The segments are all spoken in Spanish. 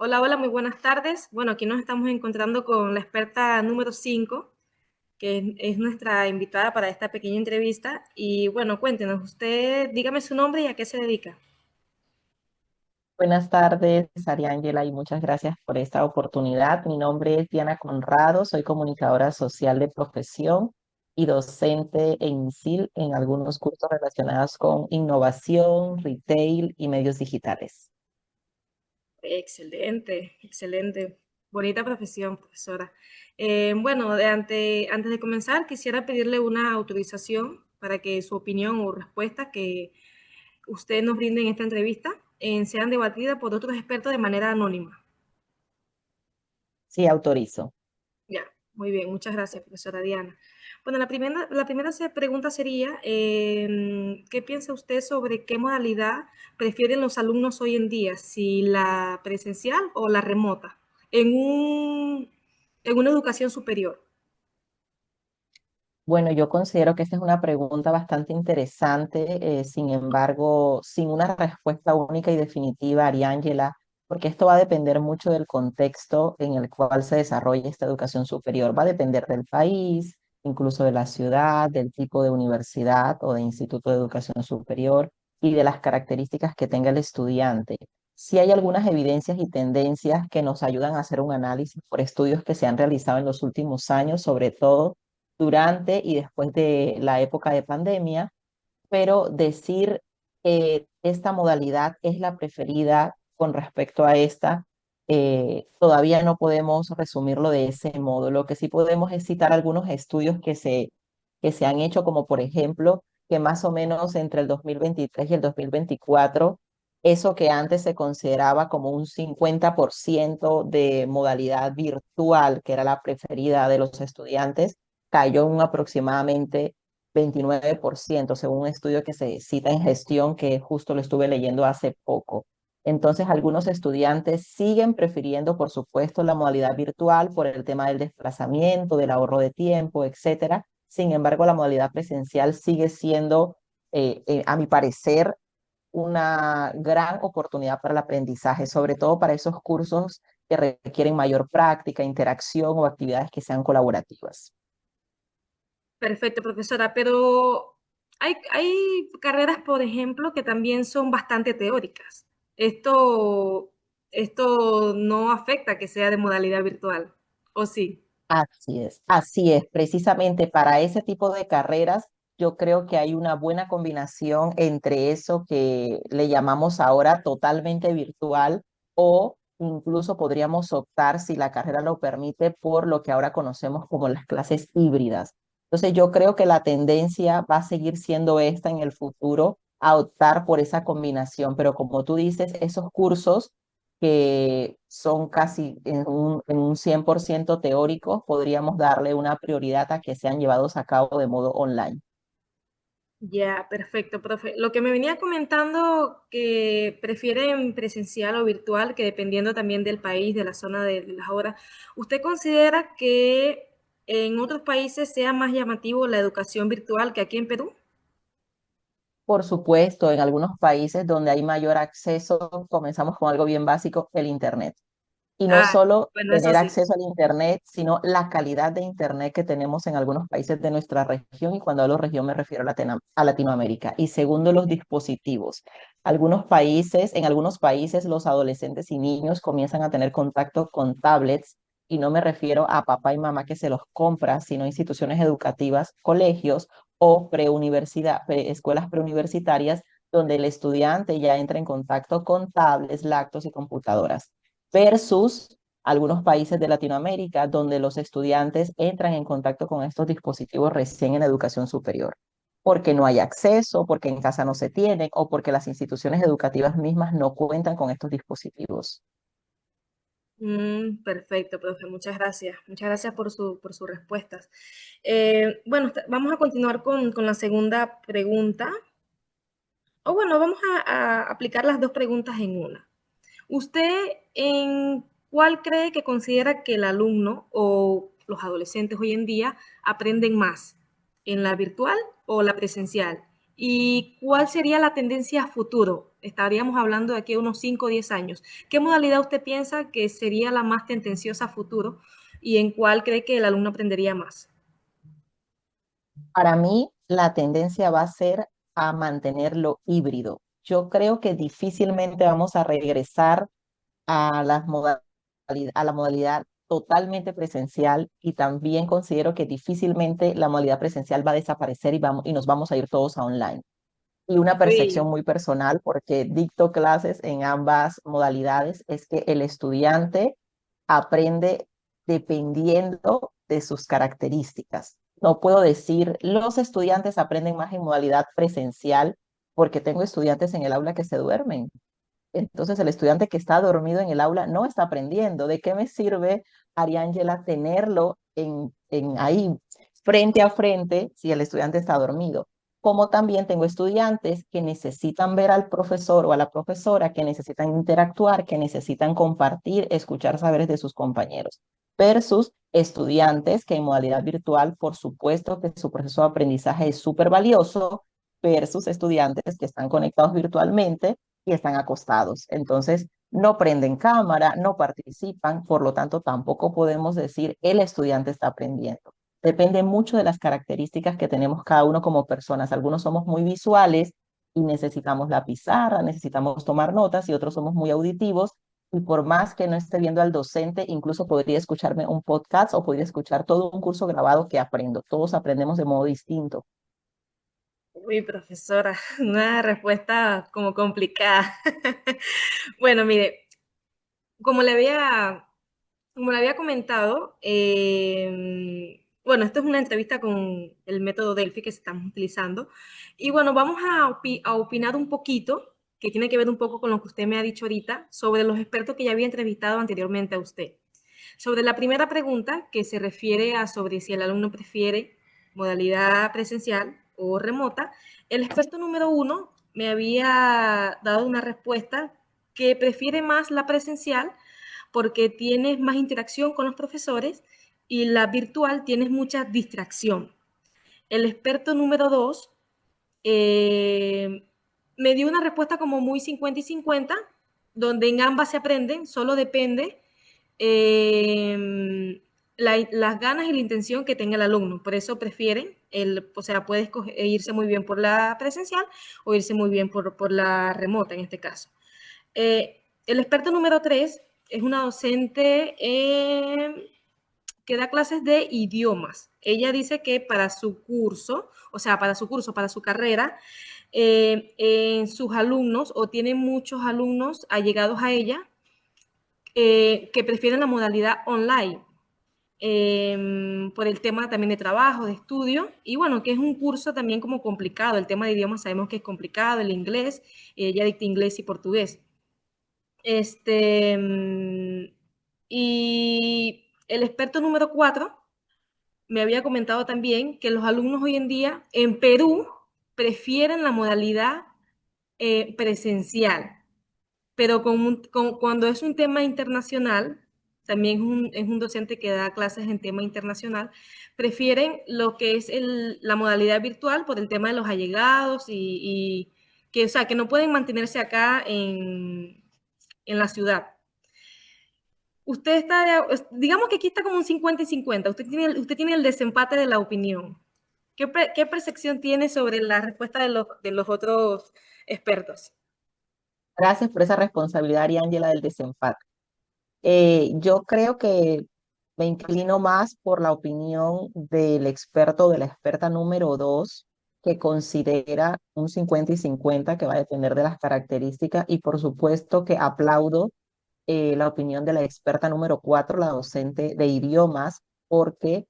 Hola, hola, muy buenas tardes. Bueno, aquí nos estamos encontrando con la experta número 5, que es nuestra invitada para esta pequeña entrevista. Y bueno, cuéntenos, usted dígame su nombre y a qué se dedica. Buenas tardes, Ariángela, y muchas gracias por esta oportunidad. Mi nombre es Diana Conrado, soy comunicadora social de profesión y docente en INSIL en algunos cursos relacionados con innovación, retail y medios digitales. Excelente, excelente. Bonita profesión, profesora. Bueno, antes de comenzar, quisiera pedirle una autorización para que su opinión o respuesta que usted nos brinde en esta entrevista sean debatidas por otros expertos de manera anónima. Sí, autorizo. Ya, muy bien, muchas gracias, profesora Diana. Bueno, la primera pregunta sería, ¿qué piensa usted sobre qué modalidad prefieren los alumnos hoy en día, si la presencial o la remota, en en una educación superior? Bueno, yo considero que esta es una pregunta bastante interesante, sin embargo, sin una respuesta única y definitiva, Ariángela, porque esto va a depender mucho del contexto en el cual se desarrolla esta educación superior. Va a depender del país, incluso de la ciudad, del tipo de universidad o de instituto de educación superior y de las características que tenga el estudiante. Sí hay algunas evidencias y tendencias que nos ayudan a hacer un análisis por estudios que se han realizado en los últimos años, sobre todo durante y después de la época de pandemia, pero decir esta modalidad es la preferida con respecto a esta, todavía no podemos resumirlo de ese modo. Lo que sí podemos es citar algunos estudios que se han hecho, como por ejemplo, que más o menos entre el 2023 y el 2024, eso que antes se consideraba como un 50% de modalidad virtual, que era la preferida de los estudiantes, cayó en un aproximadamente 29%, según un estudio que se cita en gestión, que justo lo estuve leyendo hace poco. Entonces, algunos estudiantes siguen prefiriendo, por supuesto, la modalidad virtual por el tema del desplazamiento, del ahorro de tiempo, etcétera. Sin embargo, la modalidad presencial sigue siendo, a mi parecer, una gran oportunidad para el aprendizaje, sobre todo para esos cursos que requieren mayor práctica, interacción o actividades que sean colaborativas. Perfecto, profesora, pero hay carreras, por ejemplo, que también son bastante teóricas. Esto, esto no afecta que sea de modalidad virtual, ¿o sí? Así es. Precisamente para ese tipo de carreras, yo creo que hay una buena combinación entre eso que le llamamos ahora totalmente virtual o incluso podríamos optar, si la carrera lo permite, por lo que ahora conocemos como las clases híbridas. Entonces, yo creo que la tendencia va a seguir siendo esta en el futuro, a optar por esa combinación, pero como tú dices, esos cursos que son casi en un 100% teóricos, podríamos darle una prioridad a que sean llevados a cabo de modo online. Ya, perfecto, profe. Lo que me venía comentando que prefieren presencial o virtual, que dependiendo también del país, de la zona de las horas, ¿usted considera que en otros países sea más llamativo la educación virtual que aquí en Perú? Por supuesto, en algunos países donde hay mayor acceso, comenzamos con algo bien básico, el Internet. Y no Ah, solo bueno, eso tener sí. acceso al Internet, sino la calidad de Internet que tenemos en algunos países de nuestra región, y cuando hablo región me refiero a, a Latinoamérica. Y segundo, los dispositivos. En algunos países los adolescentes y niños comienzan a tener contacto con tablets, y no me refiero a papá y mamá que se los compra, sino instituciones educativas, colegios o escuelas preuniversitarias, donde el estudiante ya entra en contacto con tablets, laptops y computadoras versus algunos países de Latinoamérica donde los estudiantes entran en contacto con estos dispositivos recién en educación superior, porque no hay acceso, porque en casa no se tienen o porque las instituciones educativas mismas no cuentan con estos dispositivos. Perfecto, profe, muchas gracias. Muchas gracias por sus respuestas. Bueno, vamos a continuar con la segunda pregunta. O bueno, vamos a aplicar las dos preguntas en una. ¿Usted en cuál cree que considera que el alumno o los adolescentes hoy en día aprenden más? ¿En la virtual o la presencial? ¿Y cuál sería la tendencia a futuro? estaríamos hablando de aquí a unos 5 o 10 años. ¿Qué modalidad usted piensa que sería la más tendenciosa a futuro y en cuál cree que el alumno aprendería más? Para mí, la tendencia va a ser a mantenerlo híbrido. Yo creo que difícilmente vamos a regresar a a la modalidad totalmente presencial y también considero que difícilmente la modalidad presencial va a desaparecer y nos vamos a ir todos a online. Y una percepción Uy, muy personal, porque dicto clases en ambas modalidades, es que el estudiante aprende dependiendo de sus características. No puedo decir, los estudiantes aprenden más en modalidad presencial porque tengo estudiantes en el aula que se duermen. Entonces, el estudiante que está dormido en el aula no está aprendiendo. ¿De qué me sirve, Ariángela, tenerlo en ahí frente a frente si el estudiante está dormido? Como también tengo estudiantes que necesitan ver al profesor o a la profesora, que necesitan interactuar, que necesitan compartir, escuchar saberes de sus compañeros, versus estudiantes que en modalidad virtual, por supuesto que su proceso de aprendizaje es súper valioso, versus estudiantes que están conectados virtualmente y están acostados. Entonces, no prenden cámara, no participan, por lo tanto, tampoco podemos decir el estudiante está aprendiendo. Depende mucho de las características que tenemos cada uno como personas. Algunos somos muy visuales y necesitamos la pizarra, necesitamos tomar notas y otros somos muy auditivos y por más que no esté viendo al docente, incluso podría escucharme un podcast o podría escuchar todo un curso grabado que aprendo. Todos aprendemos de modo distinto. uy, profesora, una respuesta como complicada. Bueno, mire, como le había, como le había comentado, bueno, esto es una entrevista con el método Delphi que estamos utilizando. Y bueno, vamos a opinar un poquito, que tiene que ver un poco con lo que usted me ha dicho ahorita, sobre los expertos que ya había entrevistado anteriormente a usted. Sobre la primera pregunta, que se refiere a sobre si el alumno prefiere modalidad presencial o remota, el experto número uno me había dado una respuesta que prefiere más la presencial porque tienes más interacción con los profesores y la virtual tienes mucha distracción. El experto número dos me dio una respuesta como muy 50 y 50, donde en ambas se aprenden, solo depende las ganas y la intención que tenga el alumno. Por eso prefieren, o sea, puede irse muy bien por la presencial o irse muy bien por la remota en este caso. El experto número 3 es una docente que da clases de idiomas. Ella dice que para su curso, o sea, para su carrera, en sus alumnos o tiene muchos alumnos allegados a ella que prefieren la modalidad online por el tema también de trabajo, de estudio, y bueno, que es un curso también como complicado, el tema de idiomas sabemos que es complicado, el inglés, ella dicta inglés y portugués. Este, y el experto número 4 me había comentado también que los alumnos hoy en día en Perú prefieren la modalidad presencial, pero cuando es un tema internacional, también es un docente que da clases en tema internacional, prefieren lo que es la modalidad virtual por el tema de los allegados y que, o sea, que no pueden mantenerse acá en la ciudad. Usted está, digamos que aquí está como un 50 y 50. Usted tiene el desempate de la opinión. ¿Qué percepción tiene sobre la respuesta de los otros expertos? Gracias por esa responsabilidad, Ariángela, del desempate. Yo creo que me inclino más por la opinión del experto o de la experta número dos, que considera un 50 y 50 que va a depender de las características, y por supuesto que aplaudo la opinión de la experta número cuatro, la docente de idiomas, porque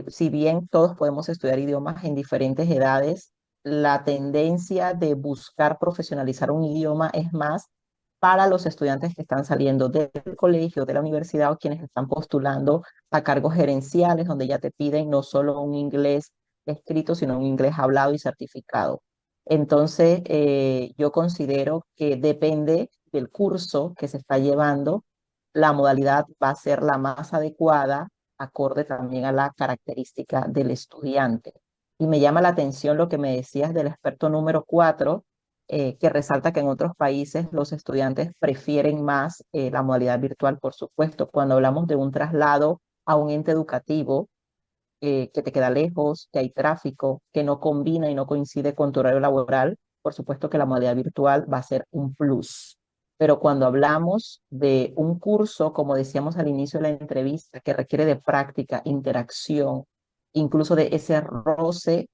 si bien todos podemos estudiar idiomas en diferentes edades, la tendencia de buscar profesionalizar un idioma es más para los estudiantes que están saliendo del colegio, de la universidad o quienes están postulando a cargos gerenciales, donde ya te piden no solo un inglés escrito, sino un inglés hablado y certificado. Entonces, yo considero que depende del curso que se está llevando, la modalidad va a ser la más adecuada acorde también a la característica del estudiante. Y me llama la atención lo que me decías del experto número cuatro. que resalta que en otros países los estudiantes prefieren más la modalidad virtual, por supuesto. Cuando hablamos de un traslado a un ente educativo que te queda lejos, que hay tráfico, que no combina y no coincide con tu horario laboral, por supuesto que la modalidad virtual va a ser un plus. Pero cuando hablamos de un curso, como decíamos al inicio de la entrevista, que requiere de práctica, interacción, incluso de ese roce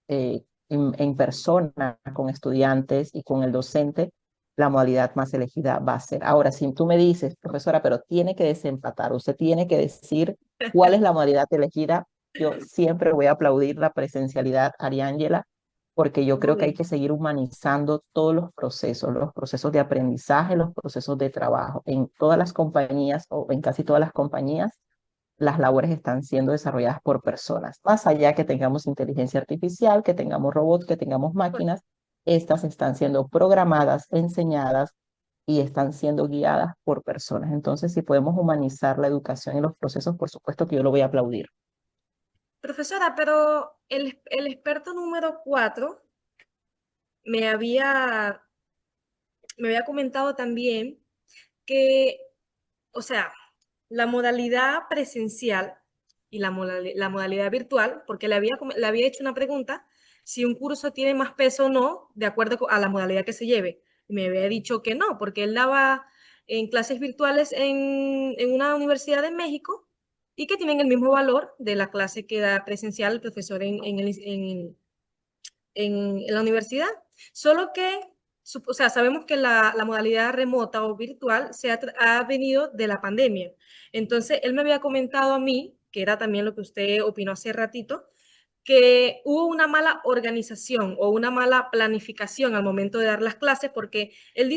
en persona con estudiantes y con el docente, la modalidad más elegida va a ser. Ahora, si tú me dices, profesora, pero tiene que desempatar, usted tiene que decir cuál es la modalidad elegida, yo siempre voy a aplaudir la presencialidad, Ariángela, porque yo Muy creo que hay bien. que seguir humanizando todos los procesos de aprendizaje, los procesos de trabajo. En todas las compañías o en casi todas las compañías, las labores están siendo desarrolladas por personas. Más allá que tengamos inteligencia artificial, que tengamos robots, que tengamos máquinas, estas están siendo programadas, enseñadas y están siendo guiadas por personas. Entonces, si podemos humanizar la educación y los procesos, por supuesto que yo lo voy a aplaudir. Profesora, pero el experto número 4 me había, me había comentado también que, o sea, la modalidad presencial y la modalidad virtual, porque le había hecho una pregunta si un curso tiene más peso o no, de acuerdo a la modalidad que se lleve. Y me había dicho que no, porque él daba en clases virtuales en una universidad en México y que tienen el mismo valor de la clase que da presencial el profesor en la universidad. Solo que, o sea, sabemos que la modalidad remota o virtual ha venido de la pandemia. Entonces, él me había comentado a mí, que era también lo que usted opinó hace ratito, que hubo una mala organización o una mala planificación al momento de dar las clases, porque él dice